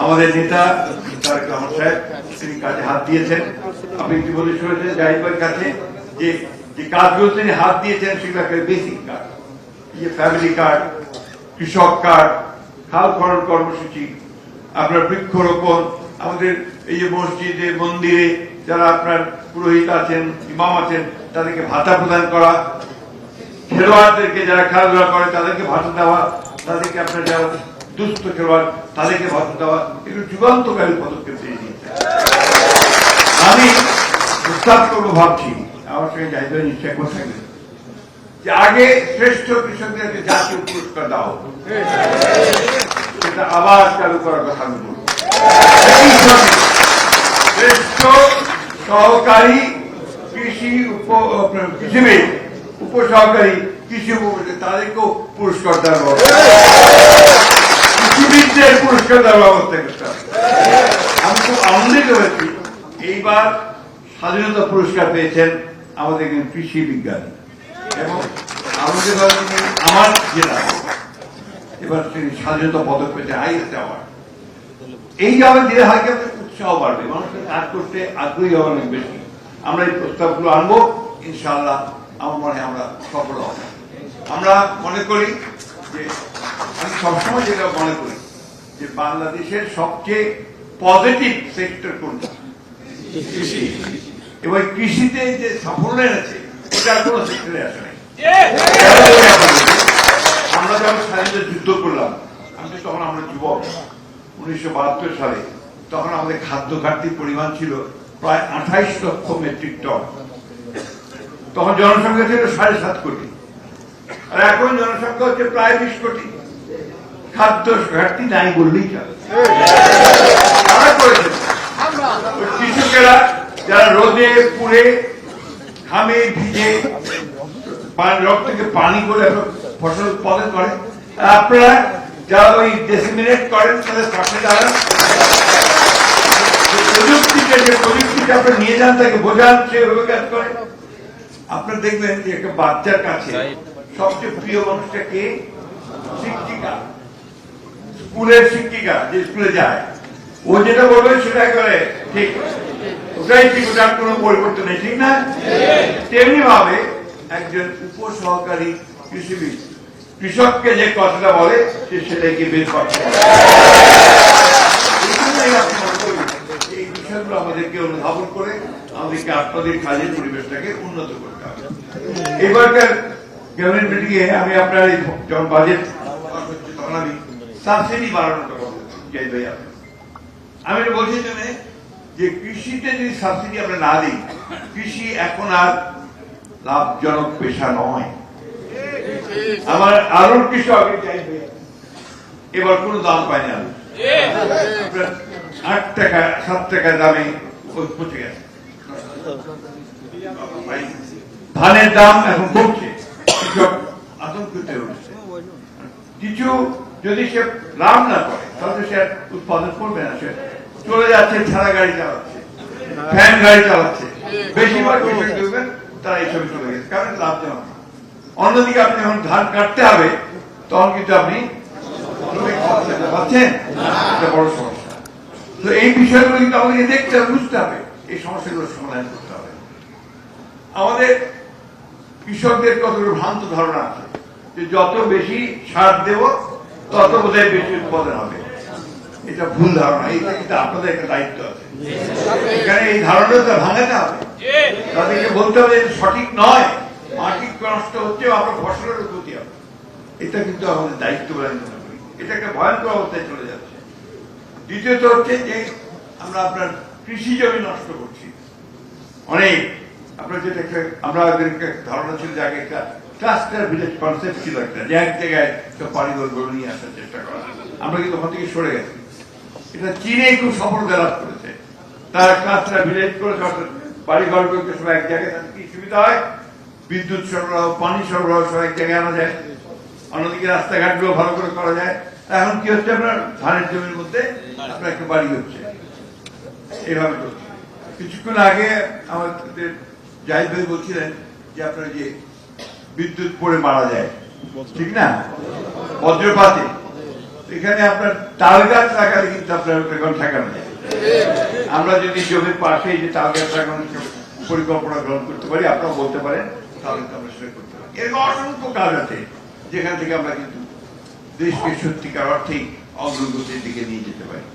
আমাদের নেতা তারেক রহমান সাহেব তিনি কাজে হাত দিয়েছেন। আপনি ইতিমধ্যে শুনেছেন জাহিদ ভাইয়ের কাছে যে যে কাজগুলো তিনি হাত দিয়েছেন সেগুলো একটা বেসিক কাজ, যে ফ্যামিলি কার্ড, কৃষক কার্ড, খাল খনন কর্মসূচি, আপনার বৃক্ষরোপণ, আমাদের এই যে মসজিদে মন্দিরে যারা আপনার পুরোহিত আছেন, ইমাম আছেন, তাদেরকে ভাতা প্রদান করা, খেলোয়াড়দেরকে যারা খেলাধুলা করে তাদেরকে ভাতা দেওয়া, তাদেরকে আপনার যারা দুস্থ খেলোয়াড় তাদেরকে ভাতা দেওয়া, এগুলো যুগান্তকারী পদক্ষেপ দিয়ে দিয়েছে। আমি প্রস্তাব করবো ভাবছি, আমার সঙ্গে জাহিদ ভাই নিশ্চয় কথা যে আগে শ্রেষ্ঠ কৃষকদেরকে জাতীয় পুরস্কার দেওয়া হতো, সেটা আবার চালু করার কথা আমি বলব। শ্রেষ্ঠ সহকারী কৃষি কৃষিবিদ, উপসহকারী কৃষি উপকৃত তাদেরকেও পুরস্কার দেওয়ার ব্যবস্থা, কৃষিবিদদের পুরস্কার দেওয়ার ব্যবস্থা করতে হবে। আমি খুব আনন্দিত হয়েছি, এইবার স্বাধীনতা পুরস্কার পেয়েছেন আমাদের কৃষি বিজ্ঞানী এবং আমাদের আমার জেলা এবার তিনি স্বাধীনতা পদক পেয়েছেন, হাইয়েস্ট অ্যাওয়ার্ড। এই যে আমাদের জেলা হাইকে উৎসাহ বাড়বে, মানুষের কাজ করতে আগ্রহী হবে অনেক বেশি। আমরা এই প্রস্তাবগুলো আনবো, ইনশাআল্লাহ আমার মনে হয় আমরা সফল হব। আমরা মনে করি যে আমি সবসময় যেটা মনে করি যে বাংলাদেশের সবচেয়ে পজিটিভ সেক্টর কোনটা? কৃষি। এবং কৃষিতে যে সাফল্য এনেছে ওটার কোনো সেক্টরে আসে নাই। আমরা যখন স্বাধীনতা যুদ্ধ করলাম, আমি তখন আমরা যুবক, 1972 সালে, তখন আমাদের খাদ্য ঘাটতির পরিমাণ ছিল প্রায় 28 লক্ষ মেট্রিক টন। তখন জনসংখ্যা ছিল 7.5 কোটি, আর এখন জনসংখ্যা হচ্ছে প্রায় 20 কোটি। খাদ্য ঘাটতি নাই বললেই চলে। তারা করেছে কৃষকেরা যারা রোদে পুড়ে ঘামে ভিজে রক্ত থেকে পানি করে ফসল উৎপাদন করে, আপনারা যারা ওই ডেসিমিনেট করেন তাদের পাশে দাঁড়ান, প্রযুক্তিটা আপনারা নিয়ে যান, তাকে বোঝান, সে ওইভাবে কাজ করে। আপনারা দেখবেন যে একটা বাচ্চার কাছে সবচেয়ে প্রিয় মানুষটা কে? শিক্ষিকা, স্কুলের শিক্ষিকা, যে স্কুলে যায় ও যেটা বলবে সেটা করে ঠিক, ওটাই ঠিক, ওটার কোন পরিবর্তন নেই, ঠিক না? তেমনি ভাবে একজন উপসহকারী কৃষিবিদ কৃষককে যে কথাটা বলে সে সেটাকে বের করতে পারে। এই বিষয়গুলো আমাদেরকে অনুধাবন করে আমাদেরকে আপনাদের কাজের পরিবেশটাকে উন্নত করতে হবে। এবারকার ক্যাবিনেট মিটিং এ আমি আপনার যখন বাজেট তখন আমি সাবসিডি বাড়ানোটা বলতে চাই ভাই। আমি বলছি যে কৃষিতে যদি সাবসিডি আমরা না দিই, কৃষি এখন আর লাভজনক পেশা নয়। আমার আলুর কৃষক এবার কোনো দাম পায় না, 8 টাকা 7 টাকা দামে পৌঁছে গেছে। ধানের দাম এখন কমছে, কৃষক আতঙ্কিত হচ্ছে। কিছু যদি সে লাভ না করে তাহলে সে উৎপাদন করবে না, সে চলে যাচ্ছে, ছাড়া গাড়ি চালাচ্ছে, ফ্যান গাড়ি চালাচ্ছে। বেশিরভাগ কৃষক দেখবেন তারা এইসব চলে গেছে, কারণ লাভজনক। অন্যদিকে আপনি যখন ধান কাটতে হবে তখন কিন্তু আপনি পাচ্ছেন, এটা বড় সমস্যা। তো এই বিষয়গুলো কিন্তু আমাদেরকে দেখতে হবে, বুঝতে হবে, এই সমস্যাগুলো সমাধান করতে হবে। আমাদের কৃষকদের কতগুলো ভ্রান্ত ধারণা আছে যে যত বেশি সার দেব তত বোধহয় বেশি উৎপাদন হবে। এটা ভুল ধারণা। এটা কিন্তু আপনাদের একটা দায়িত্ব আছে, এখানে এই ধারণাটা ভাঙাতে হবে, তাদেরকে বলতে হবে সঠিক নয়, মাটি নষ্ট হচ্ছে, আপনার ফসলের ক্ষতি হবে। এটা কিন্তু আমাদের দায়িত্ব বলে আমি মনে করি। এটা একটা ভয়ঙ্কর অবস্থায় চলে যাচ্ছে। দ্বিতীয়ত হচ্ছে যে আমরা আপনার কৃষি জমি নষ্ট করছি অনেক। আপনার যেটা আমরা ধারণা ছিল যে আগে একটা ক্লাস্টার ভিলেজ কনসেপ্ট ছিল, একটা যে এক জায়গায় সব বাড়িঘর নিয়ে আসার চেষ্টা করা। আমরা কিন্তু ওখান থেকে সরে গেছি। এটা চীনে খুব সফলতা লাভ করেছে, তারা ক্লাস্টার ভিলেজ করে বাড়িঘরগুলোকে সব এক জায়গায়, তাদের কি সুবিধা হয়, বিদ্যুৎ সরবরাহ, পানি সরবরাহ সব এক জায়গায় আনা যায়, অন্যদিকে রাস্তাঘাটগুলো ভালো করে করা যায়। এখন কি হচ্ছে, আপনার ধানের জমির মধ্যে আপনার একটা বাড়ি হচ্ছে, এইভাবে করছে। কিছুক্ষণ আগে আমাদের জাহিদ ভাই বলছিলেন যে আপনার যে বিদ্যুৎ পড়ে মারা যায়, ঠিক না, বজ্রপাতে। এখানে আপনার তাল গাছ লাগালে কিন্তু আপনার এখন ঠেকানো যায়। আমরা যদি জমির পাশে যে তাল গাছ লাগানোর পরিকল্পনা গ্রহণ করতে পারি, আপনারা বলতে পারেন, তাহলে তো আমরা সেটা করতে পারি। এরকম অসংখ্য কাজ আছে যেখান থেকে আমরা কিন্তু দেশকে সত্যিকার অর্থেই অগ্রগতির দিকে নিয়ে যেতে পারি।